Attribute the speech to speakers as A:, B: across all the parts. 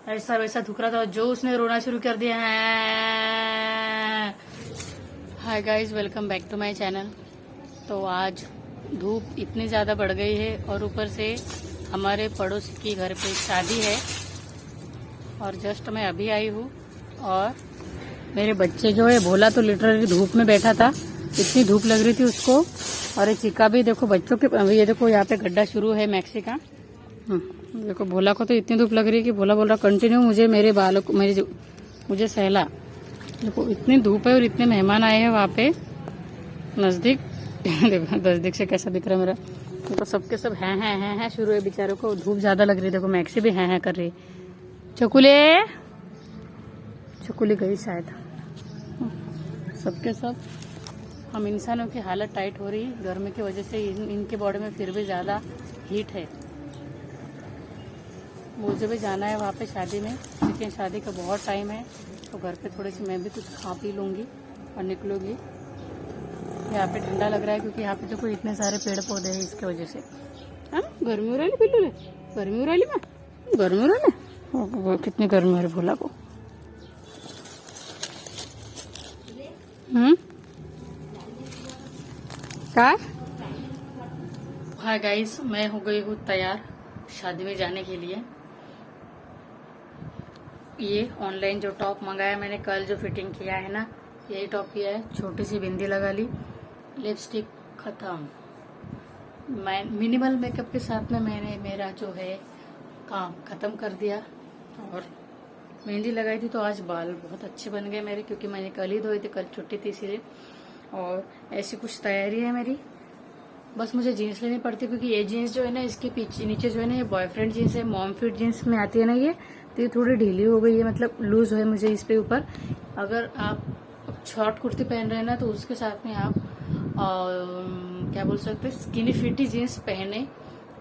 A: ऐसा वैसा थूक रहा था, जो उसने रोना शुरू कर दिया है। Hi guys, welcome back to my channel. तो आज धूप इतनी ज़्यादा बढ़ गई है और ऊपर से हमारे पड़ोसी की घर पे शादी है और जस्ट मैं अभी आई हूँ। और मेरे बच्चे जो है, भोला तो लिटरली धूप में बैठा था, इतनी धूप लग रही थी उसको। और ये चिका भी देखो बच्चों के, ये देखो यहाँ पे गड्ढा शुरू है मैक्सी का। देखो भोला को तो इतनी धूप लग रही है कि भोला बोल रहा कंटिन्यू मुझे मेरे बालों को मुझे सहला। देखो इतनी धूप है और इतने मेहमान आए हैं वहाँ पे नजदीक। देखो नजदीक से कैसा दिख रहा है मेरा। देखो सबके सब हैं शुरू है, बेचारों को धूप ज्यादा लग रही है। देखो मैक्सी भी हैं कर रही। चकुले गई शायद। सबके सब हम इंसानों की हालत टाइट हो रही है गर्मी की वजह से। इनके बॉडी में फिर भी ज़्यादा हीट है। मुझे भी जाना है वहाँ पे शादी में, लेकिन शादी का बहुत टाइम है तो घर पे थोड़ी सी मैं भी कुछ खा पी लूँगी और निकलूँगी। यहाँ पे ठंडा लग रहा है क्योंकि यहाँ पे तो कोई इतने सारे पेड़ पौधे हैं, इसके वजह से। हाँ गर्मी हो रही बिल्कुल, गर्मी हो रही मैं गर्मी हो रही। कितनी गर्मी हो रही भोला को। क्या? हाय गाइस, मैं हो गई हूँ तैयार शादी में जाने के लिए। ये ऑनलाइन जो टॉप मंगाया मैंने कल, जो फिटिंग किया है ना, यही टॉप किया है। छोटी सी बिंदी लगा ली, लिपस्टिक खत्म। मैं मिनिमल मेकअप के साथ में मैंने मेरा जो है काम खत्म कर दिया। और मेहंदी लगाई थी तो आज बाल बहुत अच्छे बन गए मेरे, क्योंकि मैंने कल ही धोए थे, कल छुट्टी थी इसीलिए। और ऐसी कुछ तैयारी है मेरी। बस मुझे जीन्स लेनी पड़ती, क्योंकि ये जीन्स जो है ना, इसके पीछे नीचे जो है ना, ये बॉयफ्रेंड जीन्स है। मॉम फिट जीन्स में आती है ना ये, तो ये थोड़ी ढीली हो गई है, मतलब लूज है मुझे इस पे ऊपर। अगर आप शॉर्ट कुर्ती पहन रहे हैं ना, तो उसके साथ में आप क्या बोल सकते हैं, स्किनी फिट ही जीन्स पहने,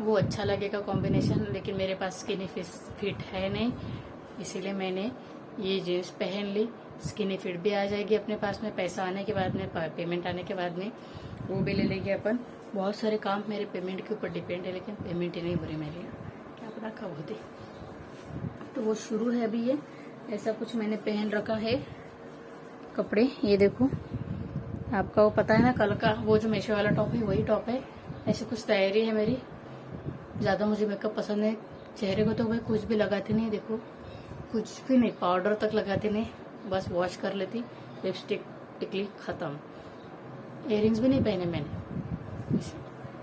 A: वो अच्छा लगेगा कॉम्बिनेशन। लेकिन मेरे पास स्किनी फिट है नहीं, इसीलिए मैंने ये जीन्स पहन ली। स्किनी फिट भी आ जाएगी अपने पास में, पैसा आने के बाद में, पेमेंट आने के बाद में वो भी ले लेंगे अपन। बहुत सारे काम मेरे पेमेंट के ऊपर डिपेंड है, लेकिन पेमेंट ही नहीं भरी मेरे यहाँ, क्या पता कब होती। तो वो शुरू है अभी। ये ऐसा कुछ मैंने पहन रखा है कपड़े। ये देखो, आपका वो पता है ना, कल का वो जो मीशो वाला टॉप है वही टॉप है। ऐसी कुछ तैयारी है मेरी। ज़्यादा मुझे मेकअप पसंद है। चेहरे को तो मैं कुछ भी लगाती नहीं, देखो कुछ भी नहीं, पाउडर तक लगाती नहीं, बस वॉश कर लेती। लिपस्टिक टिकली खत्म। इयररिंग्स भी नहीं पहने मैंने,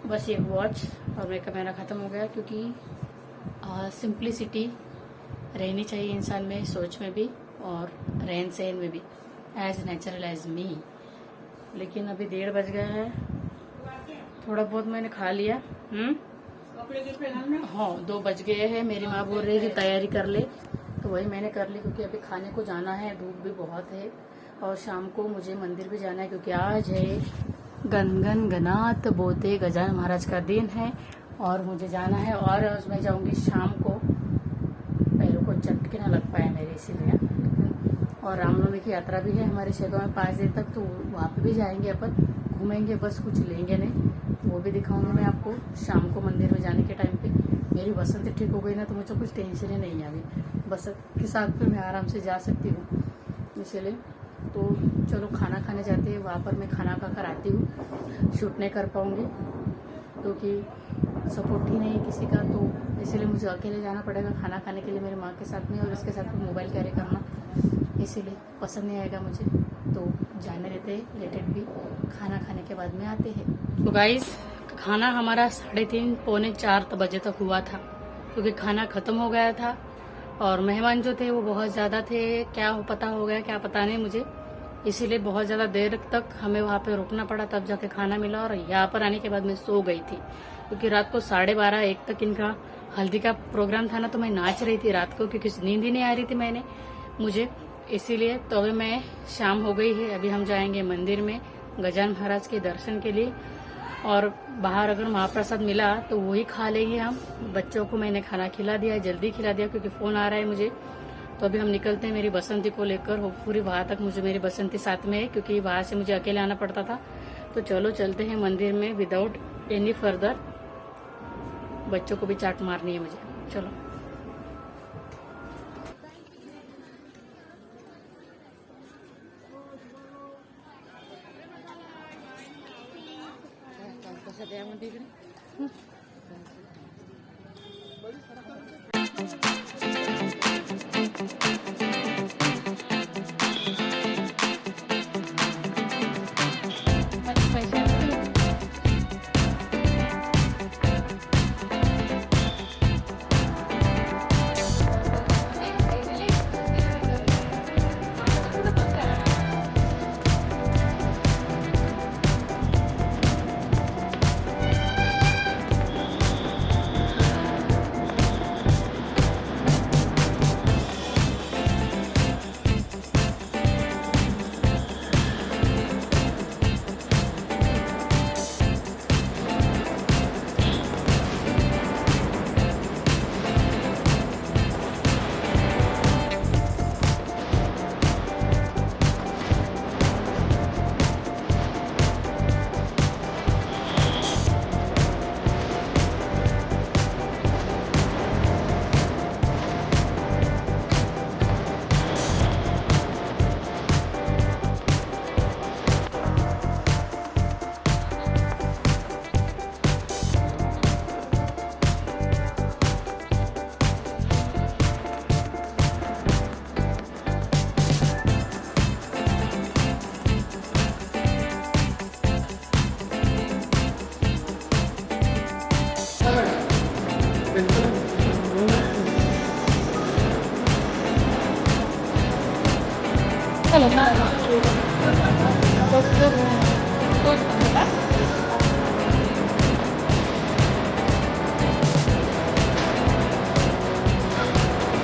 A: बस ये वॉच और मेकअप मेरा खत्म हो गया। क्योंकि सिंप्लिसिटी रहनी चाहिए इंसान में, सोच में भी और रहन सहन में भी, एज नेचुरल एज मी। लेकिन अभी 1:30 बज गया है, थोड़ा बहुत मैंने खा लिया। हाँ 2 बज गए हैं। मेरी माँ बोल रही है कि तैयारी कर ले, तो वही मैंने कर ली, क्योंकि अभी खाने को जाना है, धूप भी बहुत है। और शाम को मुझे मंदिर भी जाना है, क्योंकि आज है गन गनात बोते गजानन महाराज का दिन है और मुझे जाना है। और आज मैं जाऊंगी शाम को, पैरों को चटके ना लग पाए मेरे, इसीलिए। और रामनवमी की यात्रा भी है हमारे शहरों में 5 दिन तक, तो वहाँ पे भी जाएंगे अपन, घूमेंगे, बस कुछ लेंगे नहीं, वो भी दिखाऊंगी मैं आपको शाम को मंदिर में जाने के टाइम पे। मेरी बसंत ठीक हो गई ना, तो मुझे कुछ टेंशन ही नहीं आ गई। बसंत के साथ पे मैं आराम से जा सकती हूँ, इसलिए। तो चलो खाना खाने जाते हैं, वहाँ पर मैं खाना खा कर आती हूँ। शूट नहीं कर पाऊँगी क्योंकि सपोर्ट ही नहीं है किसी का, तो इसीलिए मुझे अकेले जाना पड़ेगा खाना खाने के लिए मेरे माँ के साथ में, और इसके साथ में मोबाइल कैरी करना, इसीलिए पसंद नहीं आएगा मुझे। तो जाने देते हैं, लेटेड भी खाना खाने के बाद में आते हैं। तो गाइस, खाना हमारा 3:30 पौने 4 बजे तक हुआ था, क्योंकि खाना खत्म हो गया था। और मेहमान जो थे वो बहुत ज़्यादा थे, क्या पता हो गया क्या पता नहीं मुझे, इसीलिए बहुत ज़्यादा देर तक हमें वहाँ पे रुकना पड़ा, तब जाके खाना मिला। और यहाँ पर आने के बाद मैं सो गई थी, क्योंकि रात को 12:30-1 तक इनका हल्दी का प्रोग्राम था ना, तो मैं नाच रही थी रात को, क्योंकि नींद ही नहीं आ रही थी मुझे, इसीलिए। तो अभी मैं शाम हो गई है, अभी हम जाएंगे मंदिर में गजानन महाराज के दर्शन के लिए। और बाहर अगर महाप्रसाद मिला तो वही खा लेंगे हम। बच्चों को मैंने खाना खिला दिया, जल्दी खिला दिया, क्योंकि फोन आ रहा है मुझे। तो अभी हम निकलते हैं मेरी बसंती को लेकर। पूरी वहां तक मुझे मेरी बसंती साथ में है, क्योंकि वहां से मुझे अकेले आना पड़ता था। तो चलो चलते हैं मंदिर में विदाउट एनी फर्दर। बच्चों को भी चाट मारनी है मुझे, चलो। एखाद्या यामध्ये इकडे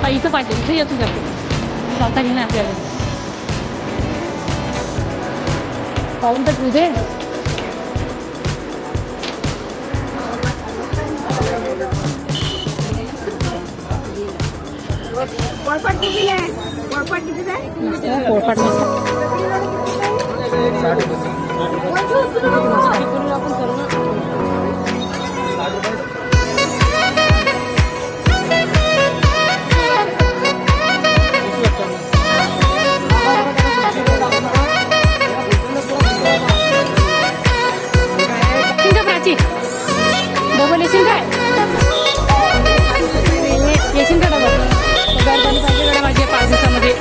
A: इथं पाहिजे इथे येतो जातो स्वतः घेणं आपल्याला पाहून तर तुझे पोळपाट किती आहे पोळपाट किती आहे पोळपाट डबल येशील काय येशील का डबल पगार झाली पाहिजे गड्या माझी 5 दिवसामध्ये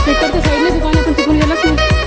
A: तिकडच्या साईडने दुकान आपण तिकून गेलोच नाही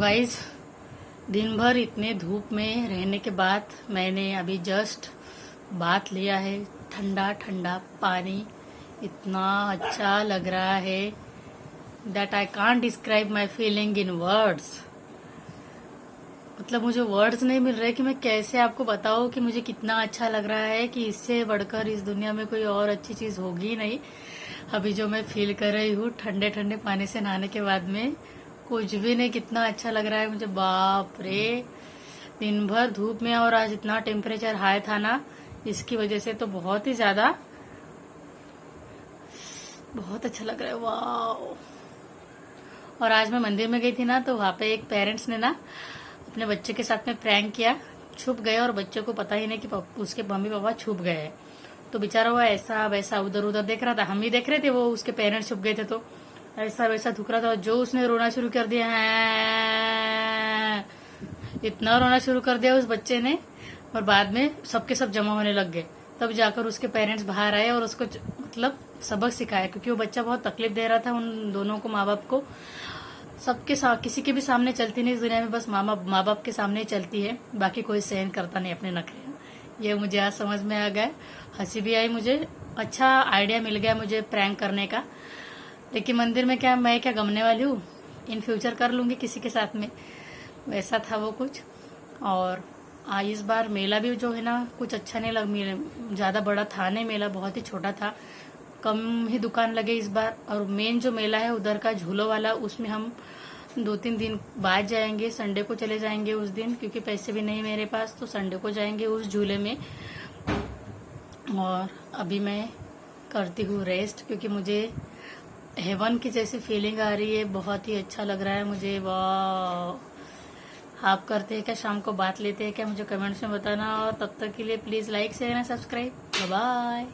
A: गाइस दिन भर इतने धूप में रहने के बाद मैंने अभी जस्ट बाथ लिया है ठंडा ठंडा पानी इतना अच्छा लग रहा है that I can't describe my feeling in words मतलब मुझे वर्ड्स नहीं मिल रहे कि मैं कैसे आपको बताऊं कि मुझे कितना अच्छा लग रहा है कि इससे बढ़कर इस दुनिया में कोई और अच्छी चीज होगी नहीं अभी जो मैं फील कर रही हूँ ठंडे ठंडे पानी से नहाने के बाद में कुछ भी नहीं कितना अच्छा लग रहा है मुझे बाप रे दिन भर धूप में और आज इतना टेम्परेचर हाई था ना इसकी वजह से तो बहुत ही ज्यादा बहुत अच्छा लग रहा है वाह। और आज मैं मंदिर में गई थी ना तो वहां पे एक पेरेंट्स ने ना अपने बच्चे के साथ में प्रैंक किया छुप गए और बच्चे को पता ही नहीं कि उसके मम्मी पापा छुप गए तो बेचारा वो ऐसा वैसा उधर उधर देख रहा था हम भी देख रहे थे वो उसके पेरेंट्स छुप गए थे तो ऐसा वैसा थूक रहा था जो उसने रोना शुरू कर दिया है इतना रोना शुरू कर दिया उस बच्चे ने और बाद में सबके सब जमा होने लग गए तब जाकर उसके पेरेंट्स बाहर आए और उसको मतलब सबक सिखाया, क्योंकि वो बच्चा बहुत तकलीफ दे रहा था उन दोनों को, माँ बाप को। सबके साथ किसी के भी सामने चलती नहीं इस दुनिया में, बस माँ बाप के सामने ही चलती है, बाकी कोई सहन करता नहीं अपने नखरे। ये मुझे आज समझ में आ गया, हंसी भी आई मुझे, अच्छा आइडिया मिल गया मुझे प्रैंक करने का। लेकिन मंदिर में क्या मैं क्या गमने वाली हूँ, इन फ्यूचर कर लूंगी किसी के साथ में, वैसा था वो कुछ। और इस बार मेला भी जो है ना कुछ अच्छा नहीं लग, ज्यादा बड़ा था नहीं मेला, बहुत ही छोटा था, कम ही दुकान लगे इस बार। और मेन जो मेला है उधर का झूलों वाला, उसमें हम 2-3 दिन बाद जाएंगे, संडे को चले जाएंगे उस दिन, क्योंकि पैसे भी नहीं मेरे पास, तो संडे को जाएंगे उस झूले में। और अभी मैं करती हूँ रेस्ट, क्योंकि मुझे हेवन की जैसी फीलिंग आ रही है, बहुत ही अच्छा लग रहा है मुझे। वाह, आप करते हैं क्या, शाम को बात लेते हैं क्या, मुझे कमेंट्स में बताना। और तब तक के लिए please like share and subscribe. Bye.